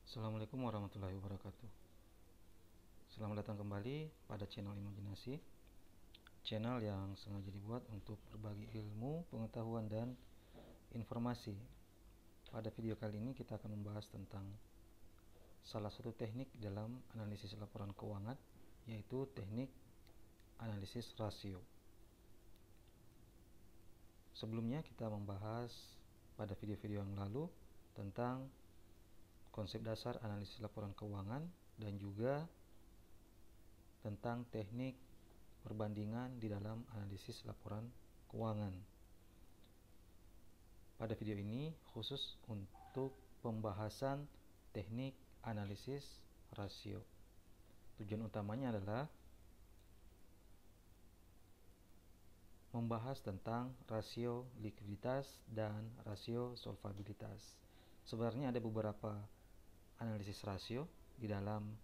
Assalamualaikum warahmatullahi wabarakatuh. Selamat datang kembali pada channel Imajinasi, channel yang sengaja dibuat untuk berbagi ilmu, pengetahuan, dan informasi. Pada video kali ini kita akan membahas tentang salah satu teknik dalam analisis laporan keuangan, yaitu teknik analisis rasio. Sebelumnya kita membahas pada video-video yang lalu tentang konsep dasar analisis laporan keuangan dan juga tentang teknik perbandingan di dalam analisis laporan keuangan. Pada video ini khusus untuk pembahasan teknik analisis rasio. Tujuan utamanya adalah membahas tentang rasio likuiditas dan rasio solvabilitas. Sebenarnya ada beberapa analisis rasio di dalam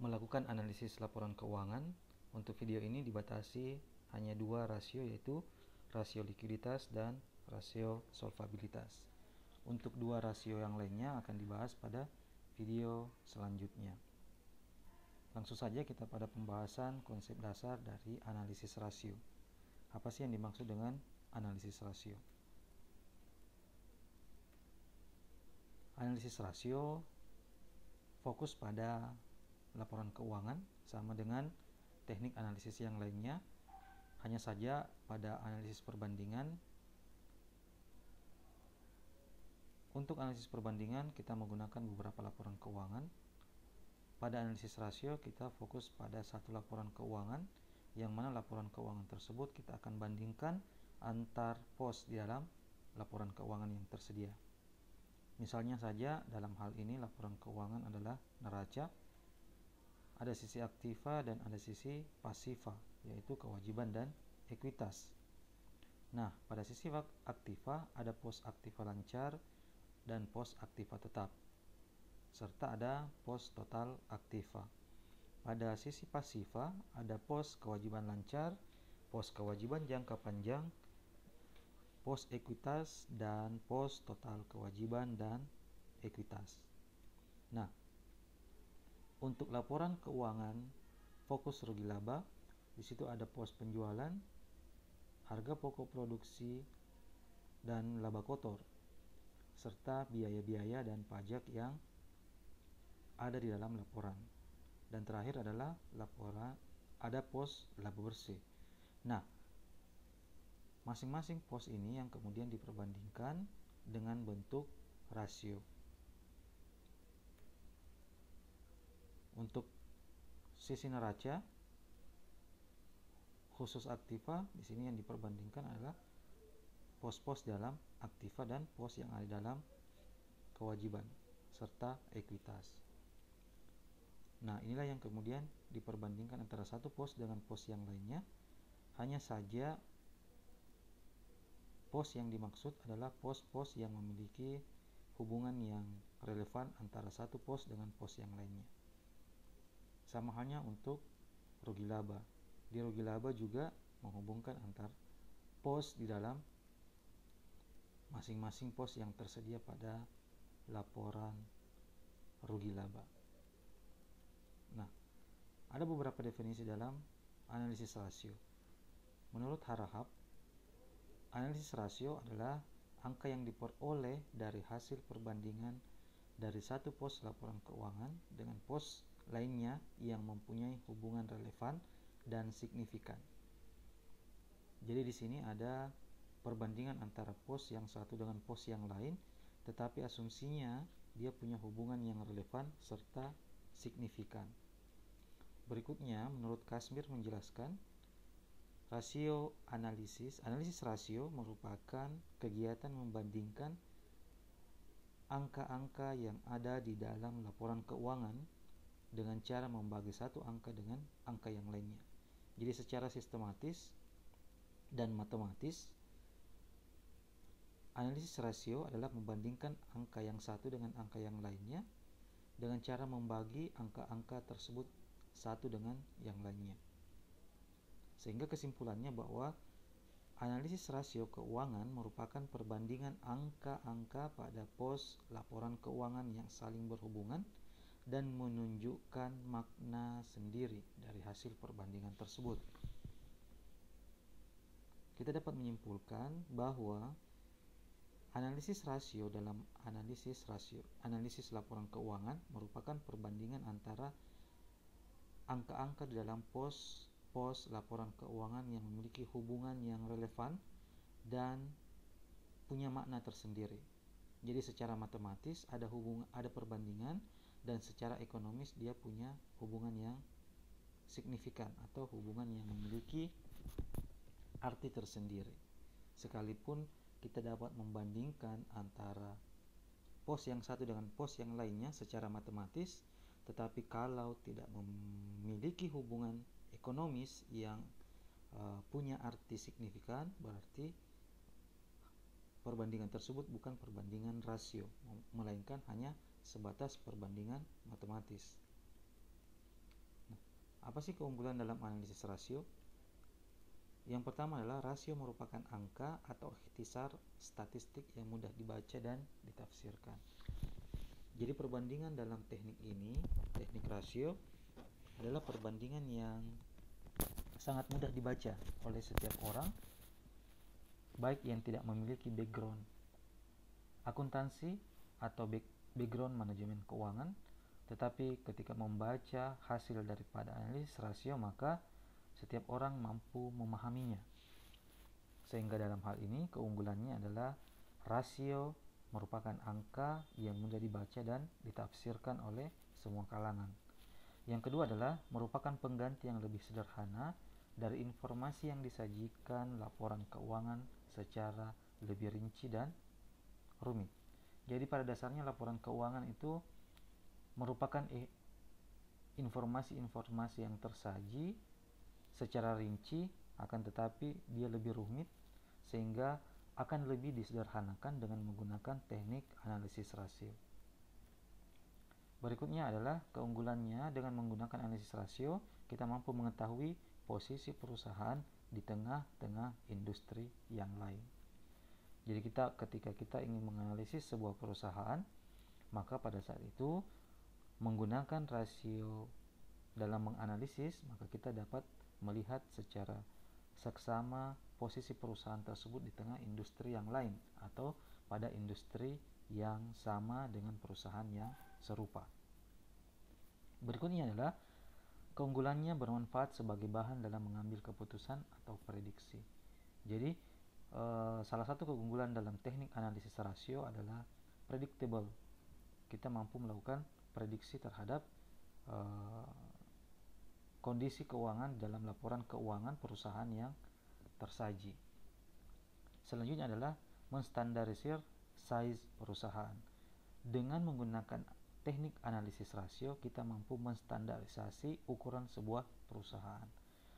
melakukan analisis laporan keuangan. Untuk video ini dibatasi hanya dua rasio, yaitu rasio likuiditas dan rasio solvabilitas. Untuk dua rasio yang lainnya akan dibahas pada video selanjutnya. Langsung saja kita pada pembahasan konsep dasar dari analisis rasio. Apa sih yang dimaksud dengan analisis rasio? Analisis rasio fokus pada laporan keuangan sama dengan teknik analisis yang lainnya. Hanya saja pada analisis perbandingan, untuk analisis perbandingan kita menggunakan beberapa laporan keuangan. Pada analisis rasio kita fokus pada satu laporan keuangan, yang mana laporan keuangan tersebut kita akan bandingkan antar pos di dalam laporan keuangan yang tersedia. Misalnya saja dalam hal ini laporan keuangan adalah neraca, ada sisi aktiva dan ada sisi pasiva, yaitu kewajiban dan ekuitas. Nah, pada sisi aktiva ada pos aktiva lancar dan pos aktiva tetap, serta ada pos total aktiva. Pada sisi pasiva ada pos kewajiban lancar, pos kewajiban jangka panjang, pos ekuitas, dan pos total kewajiban dan ekuitas. Nah, untuk laporan keuangan fokus rugi laba, di situ ada pos penjualan, harga pokok produksi, dan laba kotor, serta biaya-biaya dan pajak yang ada di dalam laporan. Dan terakhir adalah laporan ada pos laba bersih. Nah, masing-masing pos ini yang kemudian diperbandingkan dengan bentuk rasio. Untuk sisi neraca khusus aktiva, di sini yang diperbandingkan adalah pos-pos dalam aktiva dan pos yang ada dalam kewajiban serta ekuitas. Nah, inilah yang kemudian diperbandingkan antara satu pos dengan pos yang lainnya. Hanya saja pos yang dimaksud adalah pos-pos yang memiliki hubungan yang relevan antara satu pos dengan pos yang lainnya. Sama halnya untuk rugi laba. Di rugi laba juga menghubungkan antar pos di dalam masing-masing pos yang tersedia pada laporan rugi laba. Nah, ada beberapa definisi dalam analisis rasio. Menurut Harahap, analisis rasio adalah angka yang diperoleh dari hasil perbandingan dari satu pos laporan keuangan dengan pos lainnya yang mempunyai hubungan relevan dan signifikan. Jadi di sini ada perbandingan antara pos yang satu dengan pos yang lain, tetapi asumsinya dia punya hubungan yang relevan serta signifikan. Berikutnya, menurut Kasmir menjelaskan, analisis rasio merupakan kegiatan membandingkan angka-angka yang ada di dalam laporan keuangan dengan cara membagi satu angka dengan angka yang lainnya. Jadi secara sistematis dan matematis, analisis rasio adalah membandingkan angka yang satu dengan angka yang lainnya dengan cara membagi angka-angka tersebut satu dengan yang lainnya. Sehingga kesimpulannya bahwa Analisis rasio keuangan merupakan perbandingan angka-angka pada pos laporan keuangan yang saling berhubungan dan menunjukkan makna sendiri dari hasil perbandingan tersebut. Kita dapat menyimpulkan bahwa analisis rasio dalam analisis laporan keuangan merupakan perbandingan antara angka-angka di dalam pos laporan keuangan yang memiliki hubungan yang relevan dan punya makna tersendiri. Jadi secara matematis ada perbandingan, dan secara ekonomis dia punya hubungan yang signifikan atau hubungan yang memiliki arti tersendiri. Sekalipun kita dapat membandingkan antara pos yang satu dengan pos yang lainnya secara matematis, tetapi kalau tidak memiliki hubungan ekonomis yang punya arti signifikan, berarti perbandingan tersebut bukan perbandingan rasio, melainkan hanya sebatas perbandingan matematis. Nah, apa sih keunggulan dalam analisis rasio? Yang pertama adalah rasio merupakan angka atau ikhtisar statistik yang mudah dibaca dan ditafsirkan. Jadi perbandingan dalam teknik ini, teknik rasio, adalah perbandingan yang sangat mudah dibaca oleh setiap orang, baik yang tidak memiliki background akuntansi atau background manajemen keuangan, tetapi ketika membaca hasil daripada analisis rasio, maka setiap orang mampu memahaminya. Sehingga dalam hal ini keunggulannya adalah rasio merupakan angka yang mudah dibaca dan ditafsirkan oleh semua kalangan. Yang kedua adalah merupakan pengganti yang lebih sederhana dari informasi yang disajikan laporan keuangan secara lebih rinci dan rumit. Jadi pada dasarnya laporan keuangan itu merupakan informasi-informasi yang tersaji secara rinci, akan tetapi dia lebih rumit sehingga akan lebih disederhanakan dengan menggunakan teknik analisis rasio. Berikutnya adalah keunggulannya, dengan menggunakan analisis rasio kita mampu mengetahui posisi perusahaan di tengah-tengah industri yang lain. Jadi ketika kita ingin menganalisis sebuah perusahaan, maka pada saat itu menggunakan rasio dalam menganalisis, maka kita dapat melihat secara seksama posisi perusahaan tersebut di tengah industri yang lain atau pada industri yang sama dengan perusahaan yang serupa. Berikutnya adalah keunggulannya bermanfaat sebagai bahan dalam mengambil keputusan atau prediksi. Jadi salah satu keunggulan dalam teknik analisis rasio adalah predictable. Kita mampu melakukan prediksi terhadap kondisi keuangan dalam laporan keuangan perusahaan yang tersaji. Selanjutnya adalah menstandarisir size perusahaan. Dengan menggunakan teknik analisis rasio, kita mampu menstandarisasi ukuran sebuah perusahaan.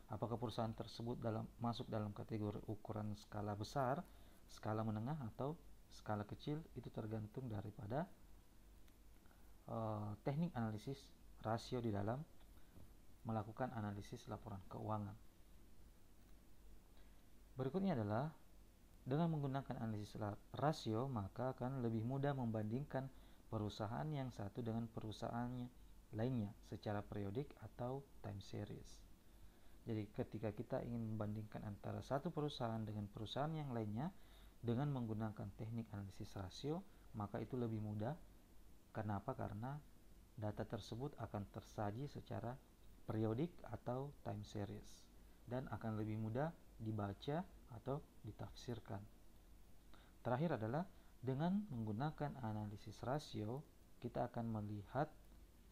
Apakah perusahaan tersebut masuk dalam kategori ukuran skala besar, skala menengah, atau skala kecil, itu tergantung daripada teknik analisis rasio di dalam melakukan analisis laporan keuangan. Berikutnya adalah dengan menggunakan analisis rasio, maka akan lebih mudah membandingkan perusahaan yang satu dengan perusahaan lainnya secara periodik atau time series. Jadi ketika kita ingin membandingkan antara satu perusahaan dengan perusahaan yang lainnya dengan menggunakan teknik analisis rasio, maka itu lebih mudah. Kenapa? Karena data tersebut akan tersaji secara periodik atau time series dan akan lebih mudah dibaca atau ditafsirkan. Terakhir adalah dengan menggunakan analisis rasio, kita akan melihat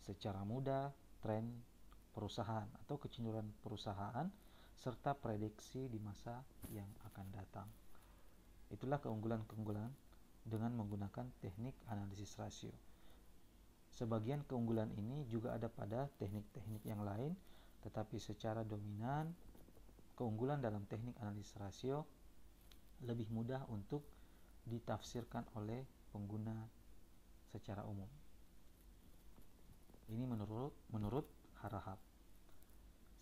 secara mudah tren perusahaan atau kecenderungan perusahaan serta prediksi di masa yang akan datang. Itulah keunggulan-keunggulan dengan menggunakan teknik analisis rasio. Sebagian keunggulan ini juga ada pada teknik-teknik yang lain, tetapi secara dominan keunggulan dalam teknik analisis rasio lebih mudah untuk ditafsirkan oleh pengguna secara umum. Ini menurut Harahap.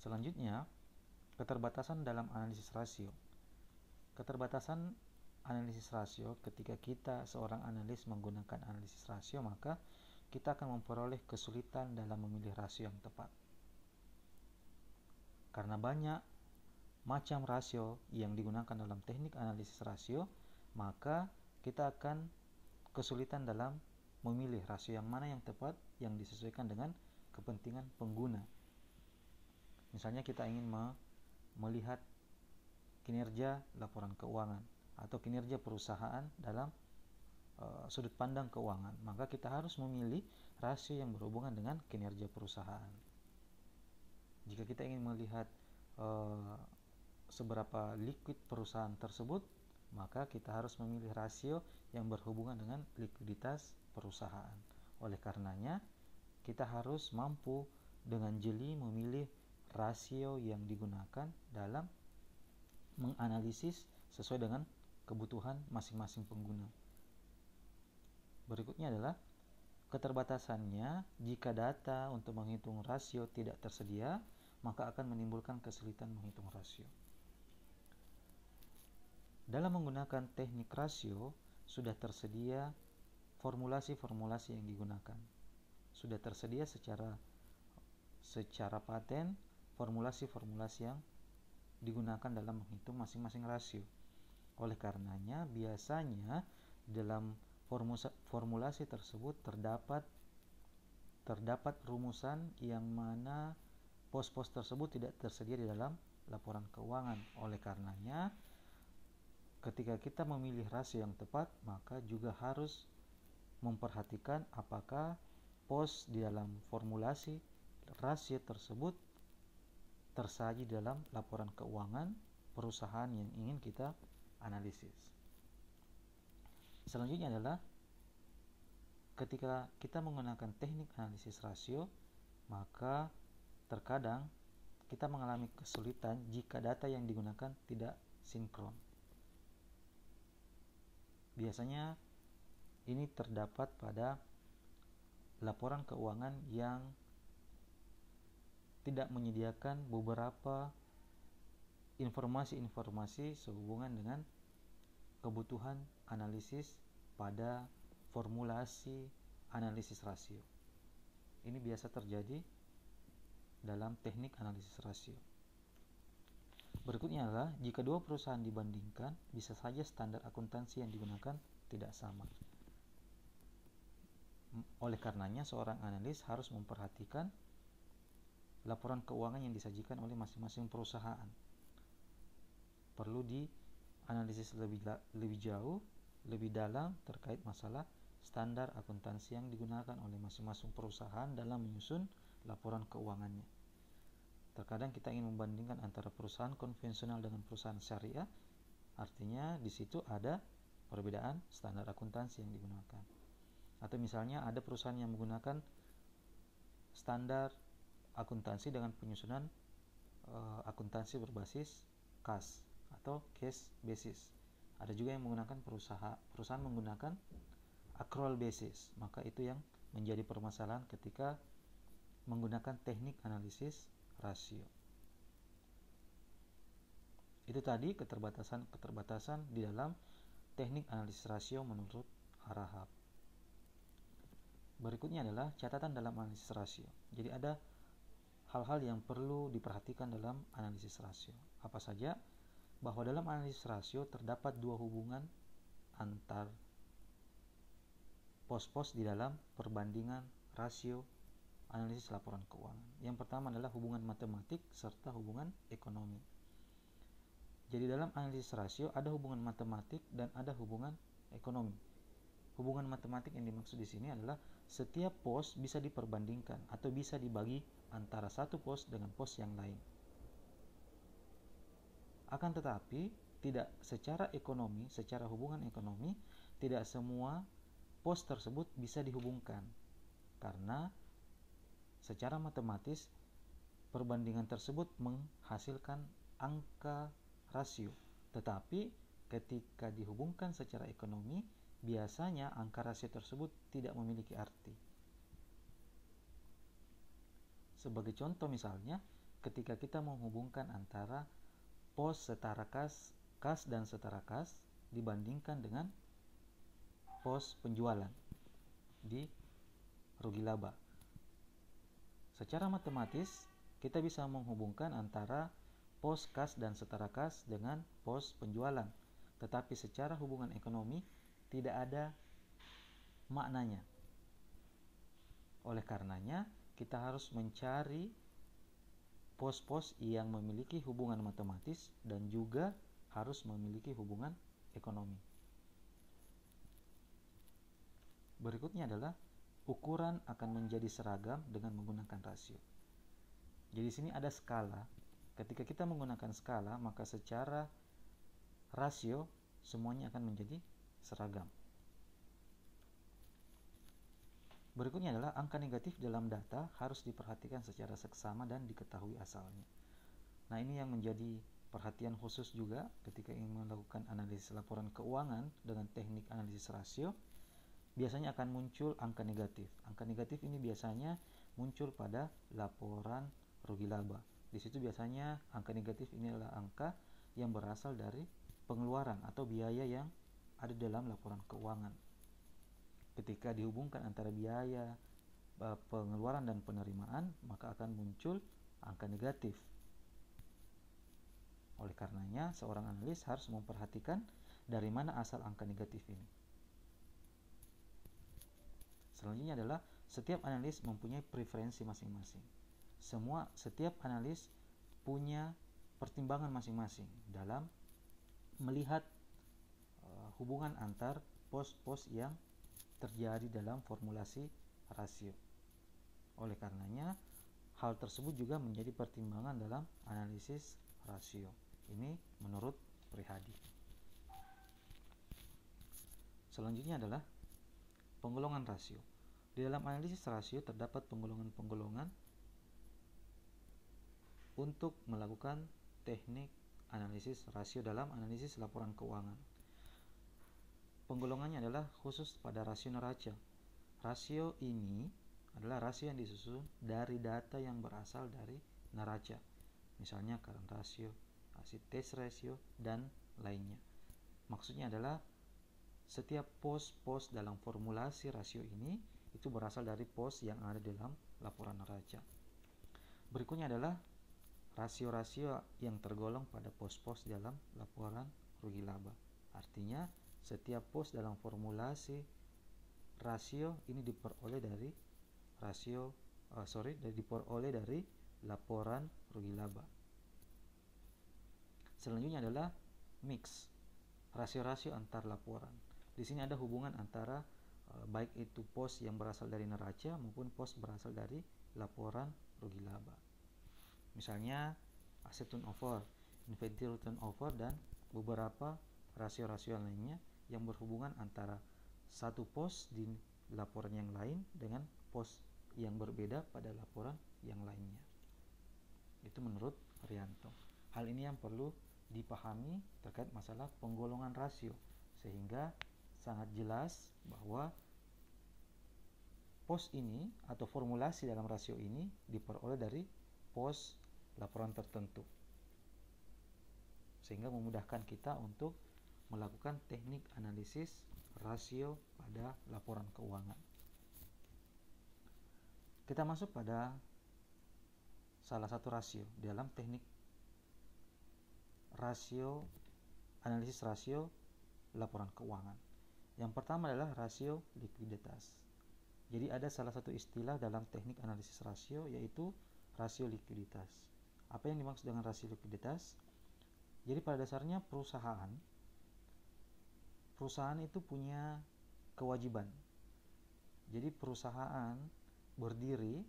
Selanjutnya, keterbatasan dalam analisis rasio. Keterbatasan analisis rasio, ketika kita seorang analis menggunakan analisis rasio, maka kita akan memperoleh kesulitan dalam memilih rasio yang tepat. Karena banyak macam rasio yang digunakan dalam teknik analisis rasio, maka kita akan kesulitan dalam memilih rasio yang mana yang tepat, yang disesuaikan dengan kepentingan pengguna. Misalnya kita ingin melihat kinerja laporan keuangan atau kinerja perusahaan dalam sudut pandang keuangan, maka kita harus memilih rasio yang berhubungan dengan kinerja perusahaan. Jika kita ingin melihat seberapa liquid perusahaan tersebut, maka kita harus memilih rasio yang berhubungan dengan likuiditas perusahaan. Oleh karenanya, kita harus mampu dengan jeli memilih rasio yang digunakan dalam menganalisis sesuai dengan kebutuhan masing-masing pengguna. Berikutnya adalah keterbatasannya. Jika data untuk menghitung rasio tidak tersedia, maka akan menimbulkan kesulitan menghitung rasio. Dalam menggunakan teknik rasio, sudah tersedia formulasi-formulasi yang digunakan. Sudah tersedia secara paten formulasi-formulasi yang digunakan dalam menghitung masing-masing rasio. Oleh karenanya, biasanya dalam formulasi tersebut terdapat rumusan yang mana pos-pos tersebut tidak tersedia di dalam laporan keuangan. Oleh karenanya, ketika kita memilih rasio yang tepat, maka juga harus memperhatikan apakah pos di dalam formulasi rasio tersebut tersaji dalam laporan keuangan perusahaan yang ingin kita analisis. Selanjutnya adalah ketika kita menggunakan teknik analisis rasio, maka terkadang kita mengalami kesulitan jika data yang digunakan tidak sinkron. Biasanya ini terdapat pada laporan keuangan yang tidak menyediakan beberapa informasi-informasi sehubungan dengan kebutuhan analisis pada formulasi analisis rasio. Ini biasa terjadi dalam teknik analisis rasio. Berikutnya adalah jika dua perusahaan dibandingkan, bisa saja standar akuntansi yang digunakan tidak sama. Oleh karenanya, seorang analis harus memperhatikan laporan keuangan yang disajikan oleh masing-masing perusahaan. Perlu dianalisis lebih jauh, lebih dalam terkait masalah standar akuntansi yang digunakan oleh masing-masing perusahaan dalam menyusun laporan keuangannya. Terkadang kita ingin membandingkan antara perusahaan konvensional dengan perusahaan syariah, artinya di situ ada perbedaan standar akuntansi yang digunakan. Atau misalnya ada perusahaan yang menggunakan standar akuntansi dengan penyusunan akuntansi berbasis kas atau cash basis. Ada juga yang menggunakan perusahaan menggunakan accrual basis. Maka itu yang menjadi permasalahan ketika menggunakan teknik analisis rasio. Itu tadi keterbatasan di dalam teknik analisis rasio menurut Harahap. Berikutnya adalah catatan dalam analisis rasio. Jadi ada hal-hal yang perlu diperhatikan dalam analisis rasio. Apa saja? Bahwa dalam analisis rasio terdapat dua hubungan antar pos-pos di dalam perbandingan rasio analisis laporan keuangan. Yang pertama adalah hubungan matematik serta hubungan ekonomi. Jadi dalam analisis rasio ada hubungan matematik dan ada hubungan ekonomi. Hubungan matematik yang dimaksud di sini adalah setiap pos bisa diperbandingkan atau bisa dibagi antara satu pos dengan pos yang lain. Akan tetapi tidak secara ekonomi, secara hubungan ekonomi, tidak semua pos tersebut bisa dihubungkan. Karena secara matematis perbandingan tersebut menghasilkan angka rasio. Tetapi ketika dihubungkan secara ekonomi, biasanya angka rasio tersebut tidak memiliki arti. Sebagai contoh misalnya, ketika kita menghubungkan antara pos setara kas kas dan setara kas dibandingkan dengan pos penjualan di rugi laba. Secara matematis, kita bisa menghubungkan antara pos kas dan setara kas dengan pos penjualan. Tetapi secara hubungan ekonomi tidak ada maknanya. Oleh karenanya, kita harus mencari pos-pos yang memiliki hubungan matematis dan juga harus memiliki hubungan ekonomi. Berikutnya adalah ukuran akan menjadi seragam dengan menggunakan rasio. Jadi di sini ada skala. Ketika kita menggunakan skala, maka secara rasio semuanya akan menjadi seragam. Berikutnya adalah angka negatif dalam data harus diperhatikan secara seksama dan diketahui asalnya. Nah, ini yang menjadi perhatian khusus juga ketika ingin melakukan analisis laporan keuangan dengan teknik analisis rasio. Biasanya akan muncul angka negatif. Angka negatif ini biasanya muncul pada laporan rugi laba. Di situ biasanya angka negatif ini adalah angka yang berasal dari pengeluaran atau biaya yang ada dalam laporan keuangan. Ketika dihubungkan antara biaya, pengeluaran dan penerimaan, maka akan muncul angka negatif. Oleh karenanya, seorang analis harus memperhatikan dari mana asal angka negatif ini. Selanjutnya adalah setiap analis mempunyai preferensi masing-masing. Setiap analis punya pertimbangan masing-masing dalam melihat hubungan antar pos-pos yang terjadi dalam formulasi rasio. Oleh karenanya, hal tersebut juga menjadi pertimbangan dalam analisis rasio. Ini menurut Prihadi. Selanjutnya adalah penggolongan rasio. Di dalam analisis rasio terdapat penggolongan-penggolongan untuk melakukan teknik analisis rasio dalam analisis laporan keuangan. Penggolongannya adalah khusus pada rasio neraca. Rasio ini adalah rasio yang disusun dari data yang berasal dari neraca. Misalnya current ratio, acid test ratio, dan lainnya. Maksudnya adalah setiap pos-pos dalam formulasi rasio ini itu berasal dari pos yang ada dalam laporan neraca. Berikutnya adalah rasio-rasio yang tergolong pada pos-pos dalam laporan rugi laba. Artinya setiap pos dalam formulasi rasio ini diperoleh dari dari laporan rugi laba. Selanjutnya adalah mix, rasio-rasio antar laporan. Di sini ada hubungan antara baik itu pos yang berasal dari neraca maupun pos berasal dari laporan rugi laba. Misalnya asset turnover, inventory turnover, dan beberapa rasio-rasio lainnya yang berhubungan antara satu pos di laporan yang lain dengan pos yang berbeda pada laporan yang lainnya. Itu menurut Haryanto. Hal ini yang perlu dipahami terkait masalah penggolongan rasio, sehingga sangat jelas bahwa pos ini atau formulasi dalam rasio ini diperoleh dari pos laporan tertentu, sehingga memudahkan kita untuk melakukan teknik analisis rasio pada laporan keuangan. Kita masuk pada salah satu rasio dalam teknik rasio, analisis rasio laporan keuangan. Yang pertama adalah rasio likuiditas. Jadi ada salah satu istilah dalam teknik analisis rasio yaitu rasio likuiditas. Apa yang dimaksud dengan rasio likuiditas? Jadi pada dasarnya perusahaan itu punya kewajiban. Jadi perusahaan berdiri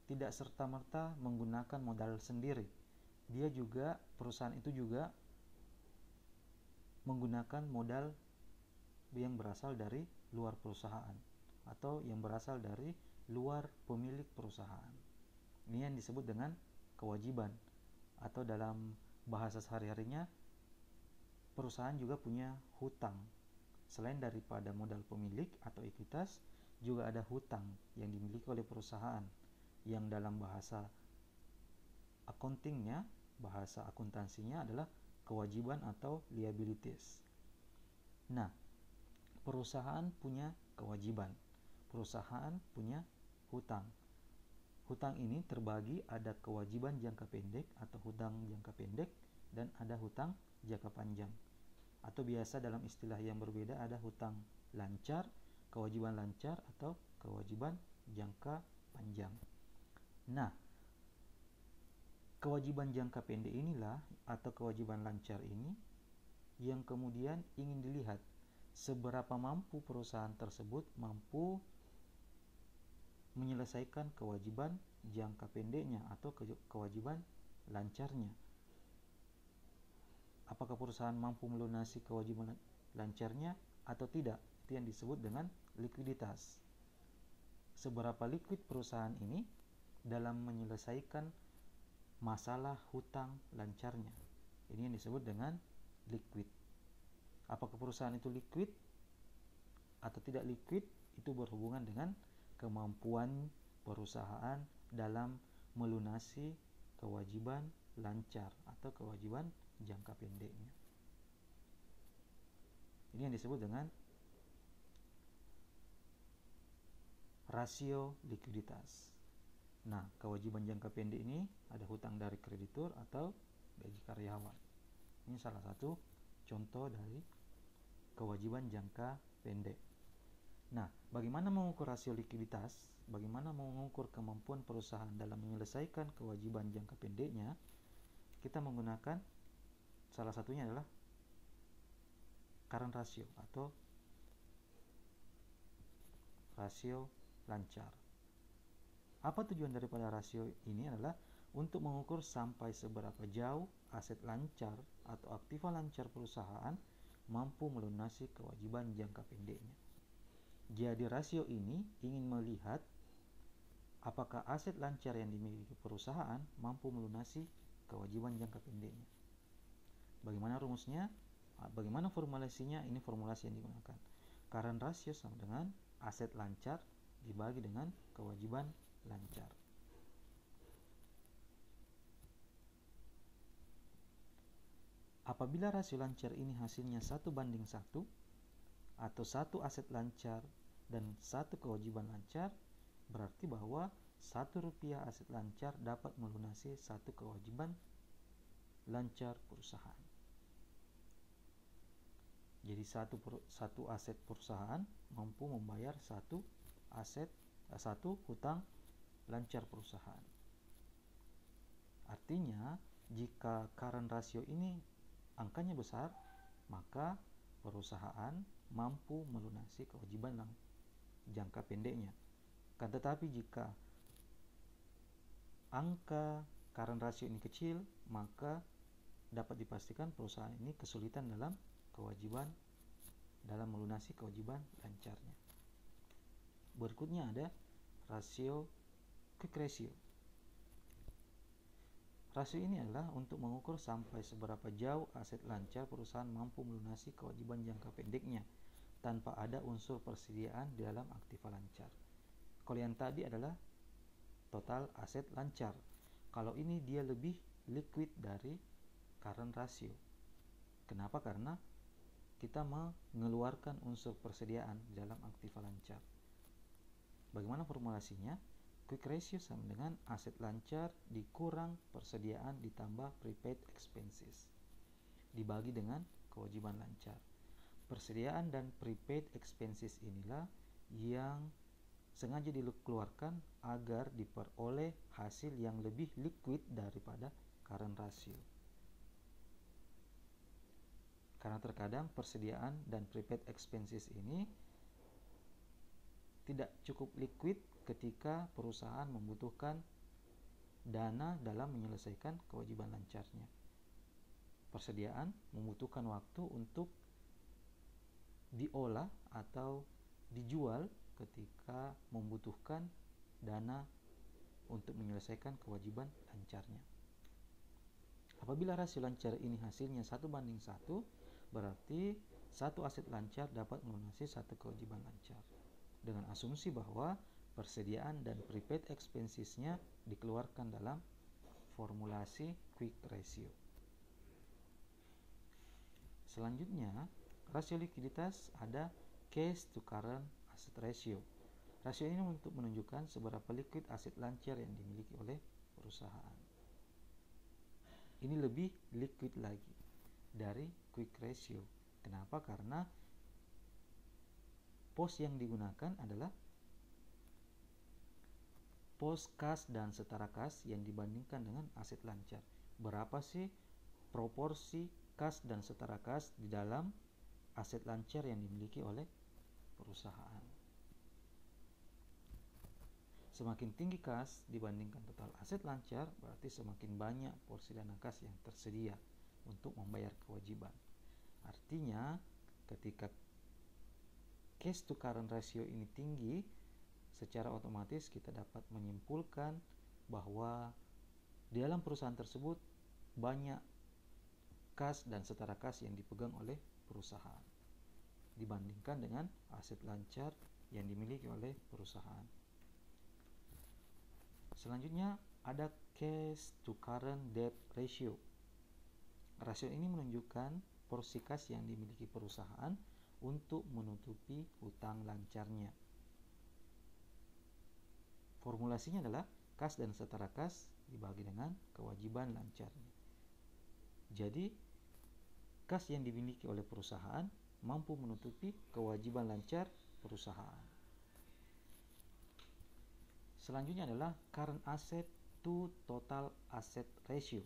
tidak serta-merta menggunakan modal sendiri. Perusahaan itu juga menggunakan modal yang berasal dari luar perusahaan atau yang berasal dari luar pemilik perusahaan. Ini yang disebut dengan kewajiban, atau dalam bahasa sehari-harinya perusahaan juga punya hutang. Selain daripada modal pemilik atau ekuitas, juga ada hutang yang dimiliki oleh perusahaan yang dalam bahasa accountingnya, bahasa akuntansinya adalah kewajiban atau liabilities. Nah, perusahaan punya kewajiban, perusahaan punya hutang. Hutang ini terbagi, ada kewajiban jangka pendek atau hutang jangka pendek, dan ada hutang jangka panjang. Atau biasa dalam istilah yang berbeda ada hutang lancar, kewajiban lancar, atau kewajiban jangka panjang. Nah, kewajiban jangka pendek inilah atau kewajiban lancar ini yang kemudian ingin dilihat seberapa mampu perusahaan tersebut mampu menyelesaikan kewajiban jangka pendeknya atau kewajiban lancarnya. Apakah perusahaan mampu melunasi kewajiban lancarnya atau tidak? Itu yang disebut dengan likuiditas. Seberapa liquid perusahaan ini dalam menyelesaikan masalah hutang lancarnya. Ini yang disebut dengan liquid. Apakah perusahaan itu liquid atau tidak liquid? Itu berhubungan dengan kemampuan perusahaan dalam melunasi kewajiban lancar atau kewajiban jangka pendeknya. Ini yang disebut dengan rasio likuiditas. Nah, kewajiban jangka pendek ini ada hutang dari kreditur atau gaji karyawan. Ini salah satu contoh dari kewajiban jangka pendek. Nah, bagaimana mengukur rasio likuiditas? Bagaimana mengukur kemampuan perusahaan dalam menyelesaikan kewajiban jangka pendeknya? Kita menggunakan salah satunya adalah current ratio atau rasio lancar. Apa tujuan daripada rasio ini adalah untuk mengukur sampai seberapa jauh aset lancar atau aktiva lancar perusahaan mampu melunasi kewajiban jangka pendeknya. Jadi rasio ini ingin melihat apakah aset lancar yang dimiliki perusahaan mampu melunasi kewajiban jangka pendeknya. Bagaimana rumusnya? Bagaimana formulasinya? Ini formulasi yang digunakan. Current ratio sama dengan aset lancar dibagi dengan kewajiban lancar. Apabila rasio lancar ini hasilnya 1:1 atau 1 aset lancar dan 1 kewajiban lancar, berarti bahwa Rp1 aset lancar dapat melunasi 1 kewajiban lancar perusahaan. Jadi satu aset perusahaan mampu membayar satu hutang lancar perusahaan. Artinya, jika current ratio ini angkanya besar, maka perusahaan mampu melunasi kewajiban jangka pendeknya. Tetapi jika angka current ratio ini kecil, maka dapat dipastikan perusahaan ini kesulitan dalam melunasi kewajiban lancarnya. Berikutnya ada rasio quick ratio. Rasio ini adalah untuk mengukur sampai seberapa jauh aset lancar perusahaan mampu melunasi kewajiban jangka pendeknya tanpa ada unsur persediaan di dalam aktiva lancar. Kalau yang tadi adalah total aset lancar. Kalau ini dia lebih liquid dari current ratio. Kenapa? Karena kita mengeluarkan unsur persediaan di dalam aktiva lancar. Bagaimana formulasinya? Quick ratio sama dengan aset lancar dikurang persediaan ditambah prepaid expenses dibagi dengan kewajiban lancar. Persediaan dan prepaid expenses inilah yang sengaja dikeluarkan agar diperoleh hasil yang lebih liquid daripada current ratio. Karena terkadang persediaan dan prepaid expenses ini tidak cukup liquid ketika perusahaan membutuhkan dana dalam menyelesaikan kewajiban lancarnya. Persediaan membutuhkan waktu untuk diolah atau dijual ketika membutuhkan dana untuk menyelesaikan kewajiban lancarnya. Apabila rasio lancar ini hasilnya 1:1, berarti satu aset lancar dapat melunasi satu kewajiban lancar. Dengan asumsi bahwa persediaan dan prepaid expenses-nya dikeluarkan dalam formulasi quick ratio. Selanjutnya, rasio likuiditas ada cash to current asset ratio. Rasio ini untuk menunjukkan seberapa liquid aset lancar yang dimiliki oleh perusahaan. Ini lebih liquid lagi dari quick ratio. Kenapa? Karena pos yang digunakan adalah pos kas dan setara kas yang dibandingkan dengan aset lancar. Berapa sih proporsi kas dan setara kas di dalam aset lancar yang dimiliki oleh perusahaan? Semakin tinggi kas dibandingkan total aset lancar, berarti semakin banyak porsi dana kas yang tersedia untuk membayar kewajiban. Artinya, ketika cash to current ratio ini tinggi, secara otomatis kita dapat menyimpulkan bahwa di dalam perusahaan tersebut banyak kas dan setara kas yang dipegang oleh perusahaan dibandingkan dengan aset lancar yang dimiliki oleh perusahaan. Selanjutnya ada cash to current debt ratio. Rasio ini menunjukkan porsi kas yang dimiliki perusahaan untuk menutupi hutang lancarnya. Formulasinya adalah kas dan setara kas dibagi dengan kewajiban lancarnya. Jadi, kas yang dimiliki oleh perusahaan mampu menutupi kewajiban lancar perusahaan. Selanjutnya adalah current asset to total asset ratio.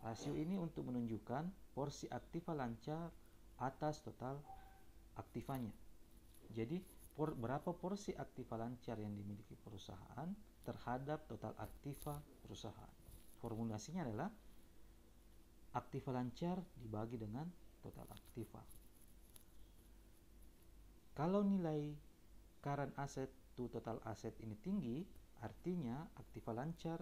Rasio ini untuk menunjukkan porsi aktiva lancar atas total aktivanya. Jadi, berapa porsi aktiva lancar yang dimiliki perusahaan terhadap total aktiva perusahaan. Formulasinya adalah aktiva lancar dibagi dengan total aktiva. Kalau nilai current asset to total asset ini tinggi, artinya aktiva lancar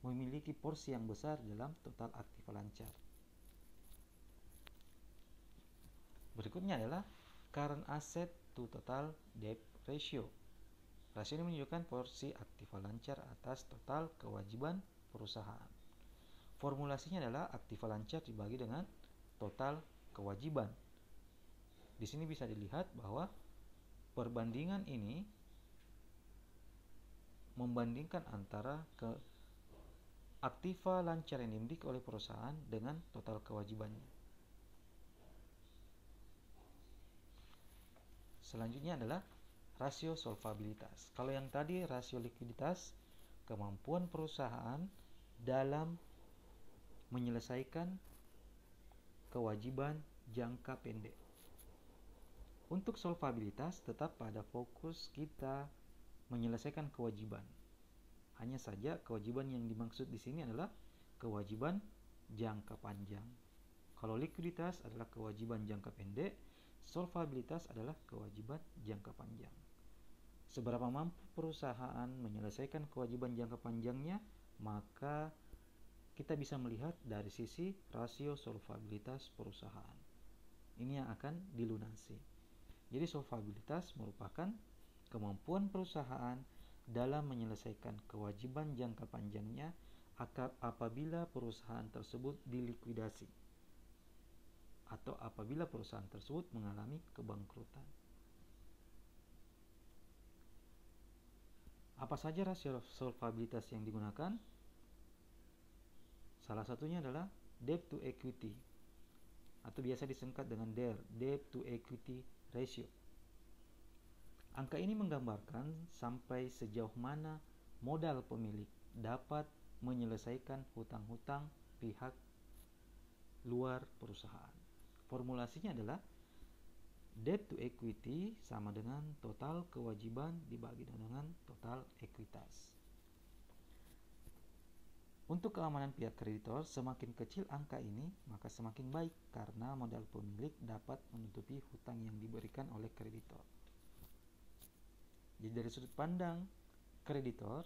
memiliki porsi yang besar dalam total aktiva lancar. Berikutnya adalah current asset to total debt ratio. Rasio ini menunjukkan porsi aktiva lancar atas total kewajiban perusahaan. Formulasinya adalah aktiva lancar dibagi dengan total kewajiban. Di sini bisa dilihat bahwa perbandingan ini membandingkan antara aktiva lancar yang dimiliki oleh perusahaan dengan total kewajibannya. Selanjutnya adalah rasio solvabilitas. Kalau yang tadi rasio likuiditas, kemampuan perusahaan dalam menyelesaikan kewajiban jangka pendek. Untuk solvabilitas tetap pada fokus kita menyelesaikan kewajiban. Hanya saja kewajiban yang dimaksud di sini adalah kewajiban jangka panjang. Kalau likuiditas adalah kewajiban jangka pendek, solvabilitas adalah kewajiban jangka panjang. Seberapa mampu perusahaan menyelesaikan kewajiban jangka panjangnya, maka kita bisa melihat dari sisi rasio solvabilitas perusahaan. Ini yang akan dilunasi. Jadi solvabilitas merupakan kemampuan perusahaan dalam menyelesaikan kewajiban jangka panjangnya apabila perusahaan tersebut dilikuidasi atau apabila perusahaan tersebut mengalami kebangkrutan. Apa saja rasio solvabilitas yang digunakan? Salah satunya adalah debt to equity atau biasa disingkat dengan DER, debt to equity ratio. Angka ini menggambarkan sampai sejauh mana modal pemilik dapat menyelesaikan hutang-hutang pihak luar perusahaan. Formulasinya adalah debt to equity sama dengan total kewajiban dibagi dengan total ekuitas. Untuk keamanan pihak kreditor, semakin kecil angka ini, maka semakin baik karena modal pemilik dapat menutupi hutang yang diberikan oleh kreditor. Jadi dari sudut pandang kreditor,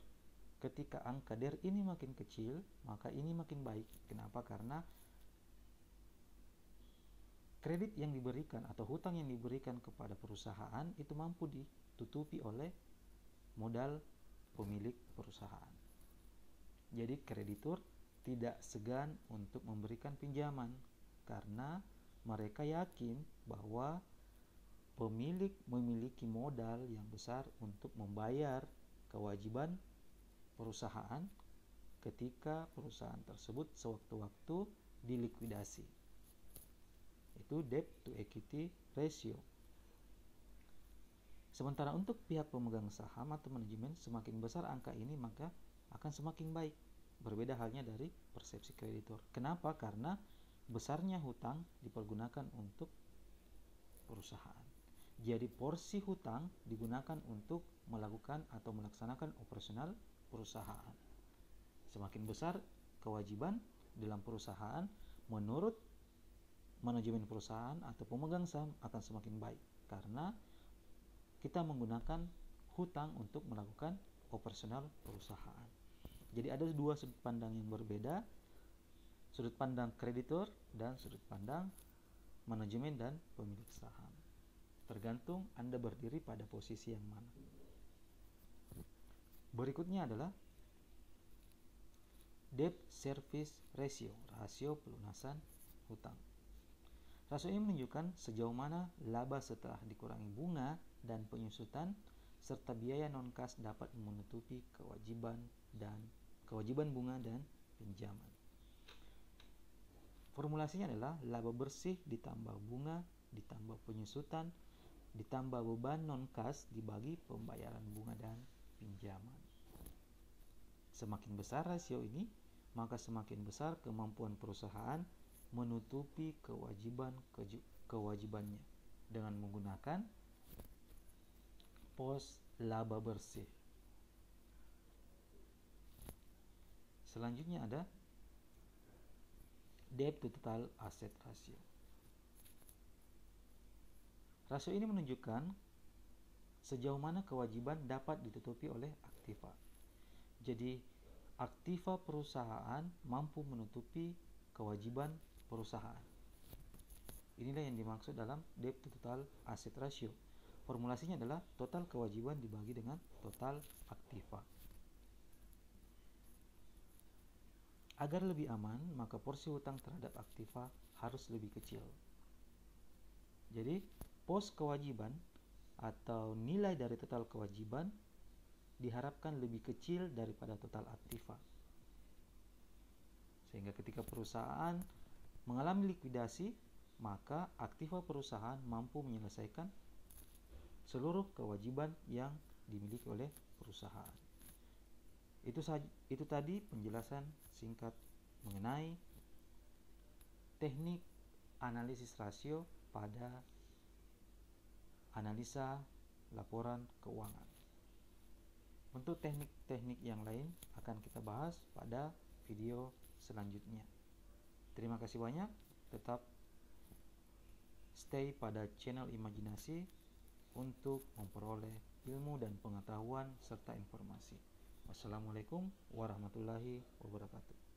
ketika angka DER ini makin kecil, maka ini makin baik. Kenapa? Karena kredit yang diberikan atau hutang yang diberikan kepada perusahaan itu mampu ditutupi oleh modal pemilik perusahaan. Jadi kreditur tidak segan untuk memberikan pinjaman karena mereka yakin bahwa pemilik memiliki modal yang besar untuk membayar kewajiban perusahaan ketika perusahaan tersebut sewaktu-waktu dilikuidasi. Itu debt to equity ratio. Sementara untuk pihak pemegang saham atau manajemen, semakin besar angka ini maka akan semakin baik. Berbeda halnya dari persepsi kreditor. Kenapa? Karena besarnya hutang dipergunakan untuk perusahaan. Jadi porsi hutang digunakan untuk melakukan atau melaksanakan operasional perusahaan. Semakin besar kewajiban dalam perusahaan, menurut manajemen perusahaan atau pemegang saham akan semakin baik karena kita menggunakan hutang untuk melakukan operasional perusahaan. Jadi ada dua sudut pandang yang berbeda, sudut pandang kreditor dan sudut pandang manajemen dan pemilik saham. Tergantung Anda berdiri pada posisi yang mana. Berikutnya adalah debt service ratio, rasio pelunasan hutang. Rasio ini menunjukkan sejauh mana laba setelah dikurangi bunga dan penyusutan serta biaya non-kas dapat menutupi kewajiban bunga dan pinjaman. Formulasinya adalah laba bersih ditambah bunga ditambah penyusutan ditambah beban non-kas dibagi pembayaran bunga dan pinjaman. Semakin besar rasio ini, maka semakin besar kemampuan perusahaan menutupi kewajibannya dengan menggunakan pos laba bersih. Selanjutnya ada debt to total asset ratio. Rasio ini menunjukkan sejauh mana kewajiban dapat ditutupi oleh aktiva. Jadi aktiva perusahaan mampu menutupi kewajiban perusahaan. Inilah yang dimaksud dalam debt to total asset ratio. Formulasinya adalah total kewajiban dibagi dengan total aktiva. Agar lebih aman, maka porsi hutang terhadap aktiva harus lebih kecil. Jadi, pos kewajiban atau nilai dari total kewajiban diharapkan lebih kecil daripada total aktiva. Sehingga ketika perusahaan mengalami likuidasi, maka aktiva perusahaan mampu menyelesaikan seluruh kewajiban yang dimiliki oleh perusahaan. Itu tadi penjelasan singkat mengenai teknik analisis rasio pada analisa laporan keuangan. Untuk teknik-teknik yang lain akan kita bahas pada video selanjutnya. Terima kasih banyak, tetap stay pada channel Imajinasi untuk memperoleh ilmu dan pengetahuan serta informasi. Wassalamualaikum warahmatullahi wabarakatuh.